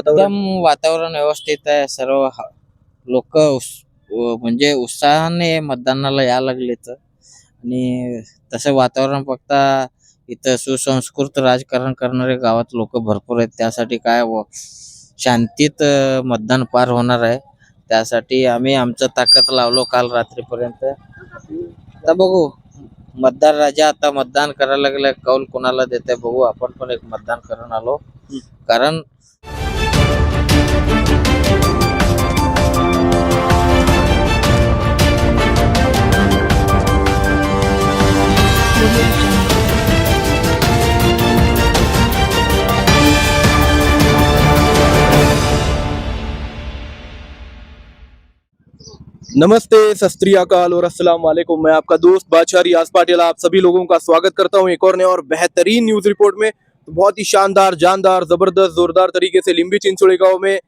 वातावरण? एकदम वातावरण व्यवस्थित आहे. सर्व लोक म्हणजे उत्साहाने मतदानाला यायला लागलेत आणि तसं वातावरण फक्त इथं सुसंस्कृत राजकारण करणारे गावात लोक भरपूर आहेत. त्यासाठी काय शांतीत मतदान पार होणार आहे. त्यासाठी आम्ही आमचं ताकद लावलो काल रात्रीपर्यंत. आता बघू मतदार राजा आता मतदान करायला लागले. कौल कोणाला देते बघू. आपण पण एक मतदान करून आलो. कारण नमस्ते, सत श्री अकाल और अस्सलाम वालेकुम। मैं आपका दोस्त बादशाह रियाज पाटिल आप सभी लोगों का स्वागत करता हूं एक और नए और बेहतरीन न्यूज रिपोर्ट में। तो बहुत ही शानदार, जानदार, जबरदस्त, जोरदार तरीके से लिंबी चिंचोड़ी गांव में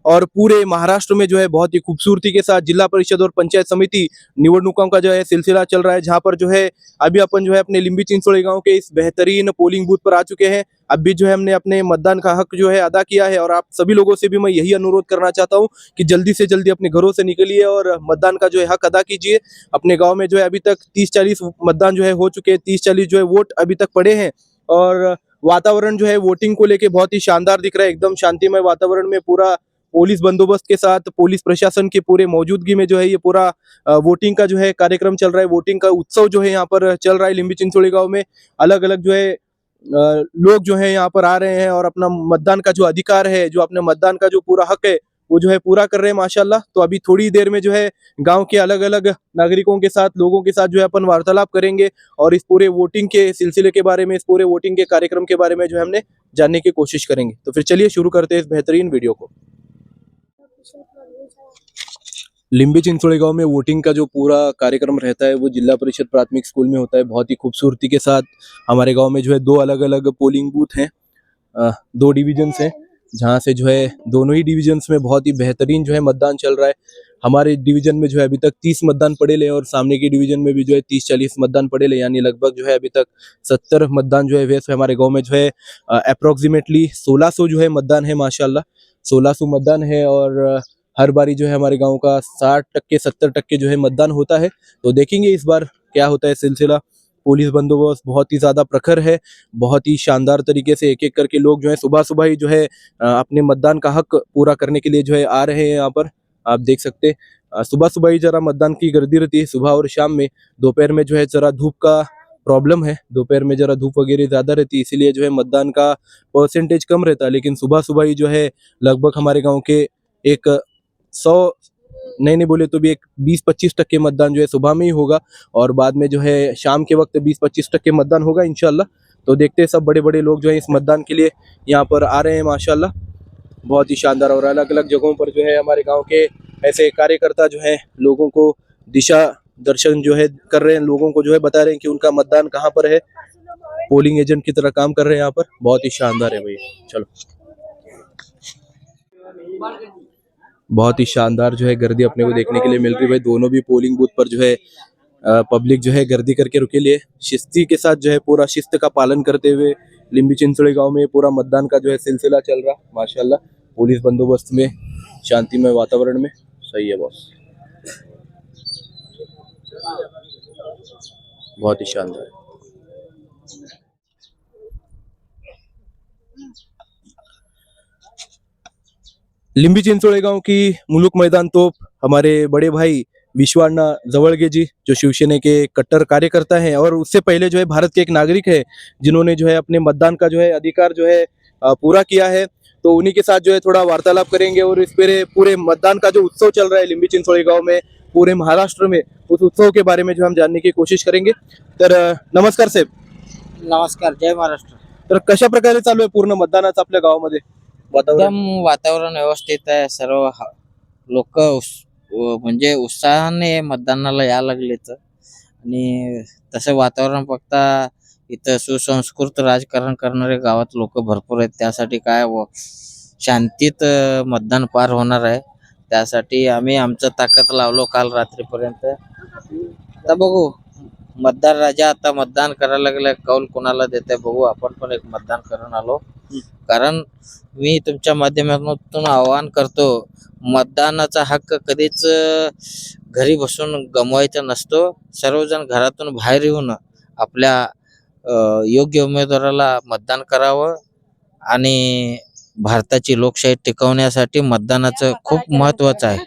और पूरे महाराष्ट्र में जो है बहुत ही खूबसूरती के साथ जिला परिषद और पंचायत समिति निवडणुकों का जो है सिलसिला चल रहा है, जहां पर जो है अभी अपन जो है अपने लिंबी चिंचोड़ी गांव के इस बेहतरीन पोलिंग बूथ पर आ चुके हैं। अब भी जो है हमने अपने मतदान का हक जो है अदा किया है और आप सभी लोगों से भी मैं यही अनुरोध करना चाहता हूं कि जल्दी से जल्दी अपने घरों से निकलिए और मतदान का जो है हक अदा कीजिए। अपने गांव में जो है अभी तक 30-40 मतदान जो है हो चुके हैं, 30-40 जो है वोट अभी तक पड़े हैं और वातावरण जो है वोटिंग को लेके बहुत ही शानदार दिख रहा है। एकदम शांतिमय वातावरण में पूरा पुलिस बंदोबस्त के साथ, पुलिस प्रशासन के पूरे मौजूदगी में जो है ये पूरा वोटिंग का जो है कार्यक्रम चल रहा है। वोटिंग का उत्सव जो है यहाँ पर चल रहा है लिंबी चिंचोड़ी गांव में। अलग अलग जो है लोग जो है यहाँ पर आ रहे हैं और अपना मतदान का जो अधिकार है, जो अपने मतदान का जो पूरा हक है वो जो है पूरा कर रहे हैं माशाल्लाह। तो अभी थोड़ी देर में जो है गांव के अलग अलग नागरिकों के साथ, लोगों के साथ जो है अपन वार्तालाप करेंगे और इस पूरे वोटिंग के सिलसिले के बारे में, इस पूरे वोटिंग के कार्यक्रम के बारे में जो है हमने जानने की कोशिश करेंगे। तो फिर चलिए शुरू करते हैं इस बेहतरीन वीडियो को। लिंबी चिंचोड़ी गांव में वोटिंग का जो पूरा कार्यक्रम रहता है वो जिला परिषद प्राथमिक स्कूल में होता है। बहुत ही खूबसूरती के साथ हमारे गांव में जो है 2 अलग अलग पोलिंग बूथ हैं, 2 डिविजन्स हैं, जहां से जो है दोनों ही डिविजन्स में बहुत ही बेहतरीन जो है मतदान चल रहा है। हमारे डिवीजन में जो है अभी तक 30 मतदान पड़े ले और सामने की डिवीजन में भी जो है 30-40 मतदान पड़े ले, यानी लगभग जो है अभी तक 70 मतदान जो है वैसे हमारे गाँव में जो है अप्रोक्सीमेटली 1600 जो है मतदान है माशाल्लाह। 1600 मतदान है और हर बारी जो है हमारे गांव का 60% 70% जो है मतदान होता है। तो देखेंगे इस बार क्या होता है सिलसिला। पुलिस बंदोबस्त बहुत ही ज्यादा प्रखर है, बहुत ही शानदार तरीके से एक एक करके लोग जो है सुबह सुबह ही जो है अपने मतदान का हक पूरा करने के लिए जो है आ रहे हैं यहाँ पर। आप देख सकते सुबह सुबह ही जरा मतदान की गर्दी रहती है, सुबह और शाम में। दोपहर में जो है जरा धूप का प्रॉब्लम है, दोपहर में जरा धूप वगैरह ज्यादा रहती है, इसीलिए जो है मतदान का परसेंटेज कम रहता है। लेकिन सुबह सुबह ही जो है लगभग हमारे गाँव के एक 100 नहीं बोले तो भी एक 20-25% मतदान जो है सुबह में ही होगा और बाद में जो है शाम के वक्त 20-25% मतदान होगा इंशाल्लाह। तो देखते हैं, सब बड़े बड़े लोग जो है इस मतदान के लिए यहाँ पर आ रहे हैं माशाल्लाह। बहुत ही शानदार और अलग अलग जगहों पर जो है हमारे गांव के ऐसे कार्यकर्ता जो है लोगों को दिशा दर्शन जो है कर रहे हैं, लोगों को जो है बता रहे हैं कि उनका मतदान कहाँ पर है। पोलिंग एजेंट की तरह काम कर रहे हैं यहाँ पर। बहुत ही शानदार है भैया। चलो, बहुत ही शानदार जो है गर्दी अपने को देखने के लिए मिल रही है। दोनों भी पोलिंग बूथ पर जो है पब्लिक जो है गर्दी करके रुके लिए शिस्ती के साथ जो है पूरा शिस्त का पालन करते हुए लिंबी चिंचोड़ी गांव में पूरा मतदान का जो है सिलसिला चल रहा माशाल्लाह। पुलिस बंदोबस्त में, शांतिमय वातावरण में। सही है बॉस, बहुत ही शानदार। लिंबी चिंचोड़ी गांव की मुलुक मैदान तोप हमारे बड़े भाई विश्वाण्णा जवळगे जी, जो शिवसेना के कट्टर कार्यकर्ता हैं और उससे पहले जो है भारत के एक नागरिक है जिन्होंने जो है अपने मतदान का जो है अधिकार जो है पूरा किया है। तो उन्हीं के साथ जो है थोड़ा वार्तालाप करेंगे और इस पूरे मतदान का जो उत्सव चल रहा है लिंबी चिंचोड़ी गांव में, पूरे महाराष्ट्र में, उस उत्सव के बारे में जो हम जानने की कोशिश करेंगे। तर नमस्कार साहेब। नमस्कार, जय महाराष्ट्र. तर कशा प्रकारे चालू आहे पूर्ण मतदानाचं आपल्या गावामध्ये वातावरण? एकदम वातावरण व्यवस्थित आहे. सर्व लोक म्हणजे उत्साहाने मतदानाला यायला लागलेत आणि तसं वातावरण फक्त इथं सुसंस्कृत राजकारण करणारे गावात लोक भरपूर आहेत. त्यासाठी काय शांतीत मतदान पार होणार आहे. त्यासाठी आम्ही आमचं ताकद लावलो काल रात्रीपर्यंत. आता बघू मतदार राजा आता मतदान करायला लागलाय, कौल कोणाला देते बघू. आपण पण एक मतदान करून आलो. कारण मी तुमच्या माध्यमातून आवाहन करतो, मतदानाचा हक्क कधीच घरी बसून गमवायचा नसतो. सर्वजण घरातून बाहेर येऊन आपल्या योग्य उमेदवाराला मतदान करावं आणि भारताची लोकशाही टिकवण्यासाठी मतदानाचं खूप महत्वाचं आहे.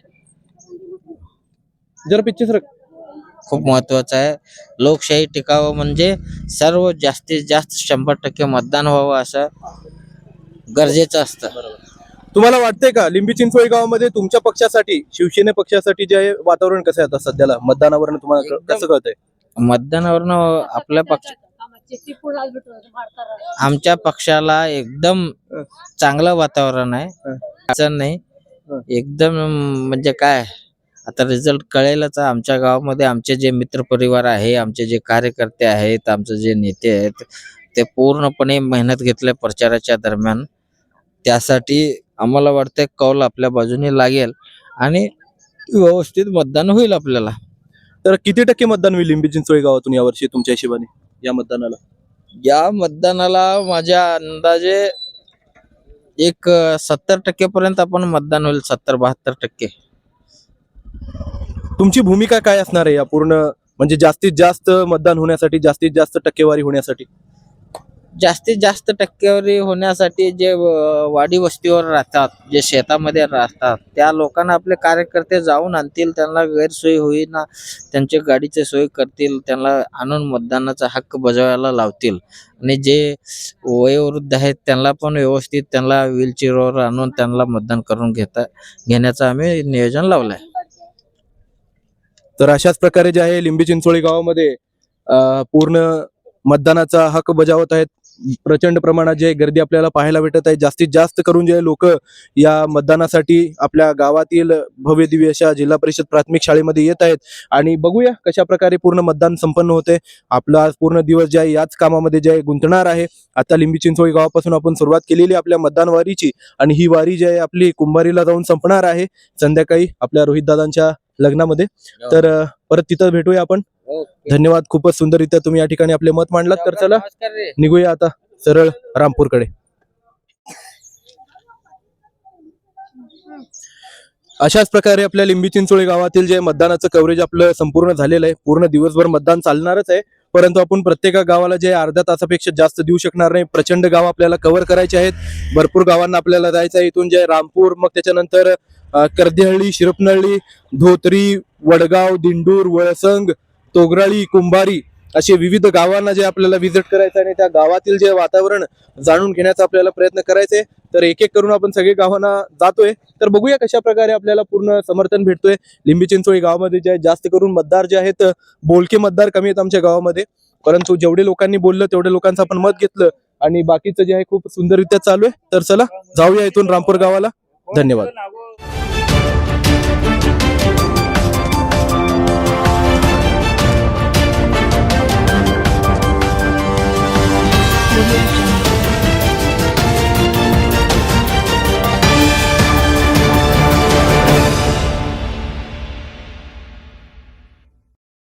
जरा पिच्छे सर. खूप महत्वाचं आहे. लोकशाही टिकावं म्हणजे सर्व जास्तीत जास्त 100% मतदान व्हावं असं गरजेचं असतं. तुम्हाला वाटतंय का लिंबी चिंचोळी गावामध्ये तुमच्या पक्षासाठी, शिवसेना पक्षासाठी जे आहे वातावरण कसं आहे आता सध्याला मतदानावरून तुम्हाला कसं कळतंय? मतदानावरनं आपल्या पक्ष आमच्या पक्षाला एकदम चांगलं वातावरण आहे. अडचण नाही. एकदम म्हणजे काय, आता रिझल्ट कळेलच. आमच्या गावामध्ये आमचे जे मित्र परिवार आहे, आमचे जे कार्यकर्ते आहेत, आमचे जे नेते आहेत, ते पूर्णपणे मेहनत घेतल्या प्रचाराच्या दरम्यान. त्यासाठी आम्हाला वाटतंय कौल आपल्या बाजूने लागेल आणि व्यवस्थित मतदान होईल आपल्याला. तर किती टक्के मतदान होईल लिंबी चिंचोळी गावातून यावर्षी तुमच्या हिशोबाने या मतदानाला? या मतदानाला माझ्या अंदाजे एक 70% पर्यंत आपण मतदान होईल. 70-72%. तुमची भूमिका काय असणार आहे या पूर्ण, म्हणजे जास्तीत जास्त मतदान होण्यासाठी, जास्तीत जास्त टक्केवारी होण्यासाठी? जास्तीत जास्त टक्केवारी होण्यासाठी जे वाडी वस्तीवर राहतात, जे शेतामध्ये राहतात, त्या लोकांना आपले कार्यकर्ते जाऊन आणतील, त्यांना गैरसोय होईना, त्यांच्या गाडीची सोय करतील, त्यांना आणून मतदानाचा हक्क बजावायला लावतील. आणि जे वयोवृद्ध आहेत त्यांना पण व्यवस्थित त्यांना व्हीलचेअरवर आणून त्यांना मतदान करून घेण्याचं आम्ही नियोजन लावलंय. तर अशाच प्रकारे जे आहे लिंबी चिंचोळी गावामध्ये पूर्ण मतदानाचा हक्क बजावत आहेत. प्रचंड प्रमाणात जे गर्दी आपल्याला पाहायला भेटत आहे. जास्तीत जास्त करून जे लोक या मतदानासाठी आपल्या गावातील भव्य दिव्य अशा जिल्हा परिषद प्राथमिक शाळेमध्ये येत आहेत. आणि बघूया कशा प्रकारे पूर्ण मतदान संपन्न होते. आपला आज पूर्ण दिवस जे आहे याच कामामध्ये जे आहे गुंतणार आहे. आता लिंबी चिंचोळी गावापासून आपण सुरुवात केलेली आपल्या मतदान वारीची, आणि ही वारी जी आहे आपली कुंभारीला जाऊन संपणार आहे संध्याकाळी आपल्या रोहित दादांच्या लग्नामध्ये. तर परत तिथं भेटूया आपण. धन्यवाद. खूपच सुंदररित्या तुम्ही या ठिकाणी आपले मत मांडलात. तर चला निघूया आता सरळ रामपूरकडे. अशाच प्रकारे आपल्या लिंबी चिंचोळी गावातील जे मतदानाचं कव्हरेज आपलं संपूर्ण झालेलं आहे. पूर्ण दिवसभर मतदान चालणारच आहे, परंतु आपण प्रत्येक गावाला जे अर्ध्या तासापेक्षा जास्त देऊ शकणार नाही. प्रचंड गाव आपल्याला कव्हर करायचे आहेत. भरपूर गावांना आपल्याला जायचं आहे. इथून जे रामपूर, मग त्याच्यानंतर कर्देहळ्ळी, शिरपनहळ्ळी, धोत्री, वडगाव, दिंडूर, वळसंग, तोगराळी, कुंभारी असे विविध गावांना जे आपल्याला व्हिजिट करायचं आणि त्या गावातील जे वातावरण जाणून घेण्याचा आपल्याला प्रयत्न करायचे. तर एक एक करून आपण सगळे गावांना जातोय. तर बघूया कशा प्रकारे आपल्याला पूर्ण समर्थन भेटतोय. लिंबी चिंचोळी गावामध्ये जे जास्त करून मतदार जे आहेत, बोलके मतदार कमी आहेत आमच्या गावामध्ये, परंतु जेवढे लोकांनी बोललं तेवढे लोकांचं आपण मत घेतलं आणि बाकीचं जे आहे खूप सुंदररित्या चालू आहे. तर चला जाऊया इथून रामपूर गावाला. धन्यवाद.